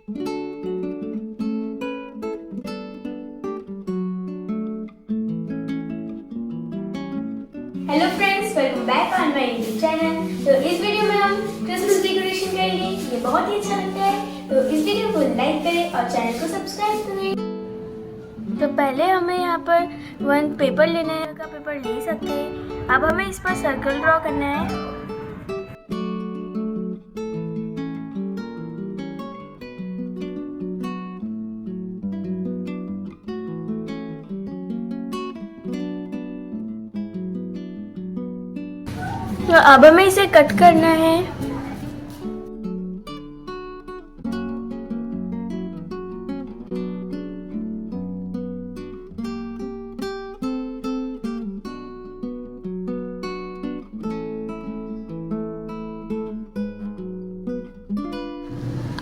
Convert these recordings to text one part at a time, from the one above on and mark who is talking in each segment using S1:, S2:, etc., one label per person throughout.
S1: Hello friends, welcome back on my YouTube channel. तो इस video में हम क्रिसमस डेकोरेशन करेंगे। ये बहुत ही अच्छा लगता है, तो इस वीडियो को लाइक करें और चैनल को सब्सक्राइब करें। तो पहले हमें यहाँ पर वन पेपर लेना है, का पेपर ले सकते हैं। अब हमें इस पर सर्कल ड्रॉ करना है। तो अब हमें इसे कट करना है।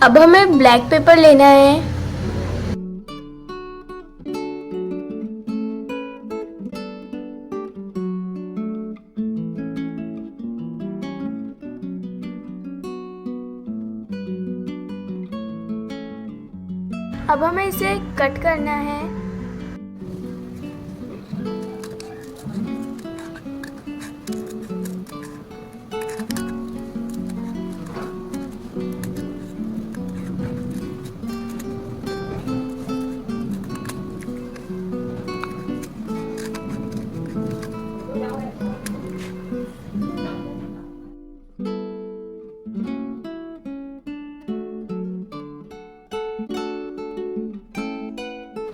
S1: अब हमें ब्लैक पेपर लेना है। अब हमें इसे कट करना है।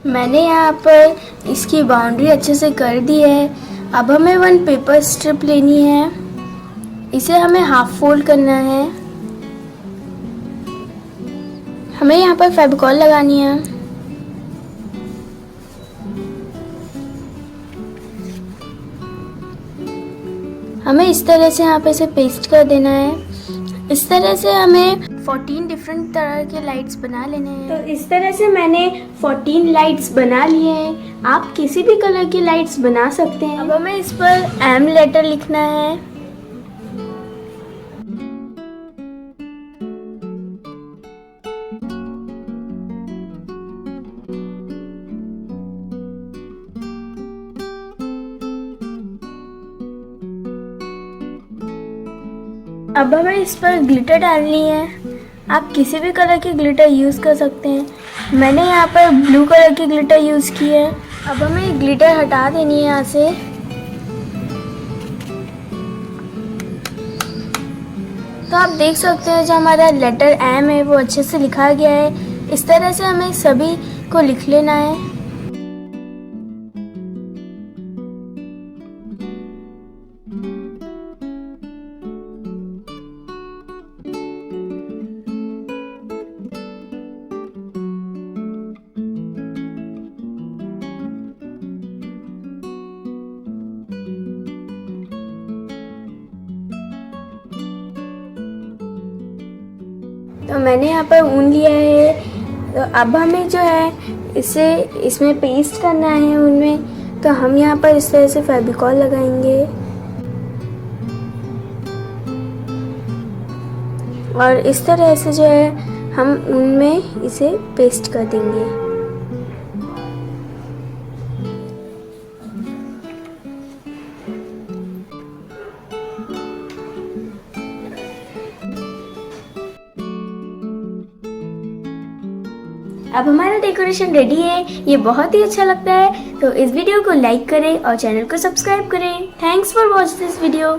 S1: मैंने यहाँ पर इसकी बाउंड्री अच्छे से कर दी है। अब हमें वन पेपर स्ट्रिप लेनी है। इसे हमें हाफ फोल्ड करना है। हमें यहाँ पर फेविकॉल लगानी है। हमें इस तरह से यहाँ पे इसे पेस्ट कर देना है। इस तरह से हमें 14 डिफरेंट तरह के लाइट्स बना लेने हैं। तो इस तरह से मैंने 14 लाइट्स बना लिए हैं। आप किसी भी कलर की लाइट्स बना सकते हैं। अब हमें इस पर एम लेटर लिखना है। अब हमें इस पर ग्लिटर डालनी है। आप किसी भी कलर की ग्लिटर यूज़ कर सकते हैं। मैंने यहाँ पर ब्लू कलर की ग्लिटर यूज़ की है। अब हमें ग्लिटर हटा देनी है यहाँ से। तो आप देख सकते हैं जो हमारा लेटर एम है वो अच्छे से लिखा गया है। इस तरह से हमें सभी को लिख लेना है। तो मैंने यहाँ पर ऊन लिया है। तो अब हमें जो है इसे इसमें पेस्ट करना है ऊन में। तो हम यहाँ पर इस तरह से फेविकॉल लगाएंगे और इस तरह से जो है हम ऊन में इसे पेस्ट कर देंगे। अब हमारा डेकोरेशन रेडी है। ये बहुत ही अच्छा लगता है। तो इस वीडियो को लाइक करें और चैनल को सब्सक्राइब करें। Thanks for watch this video.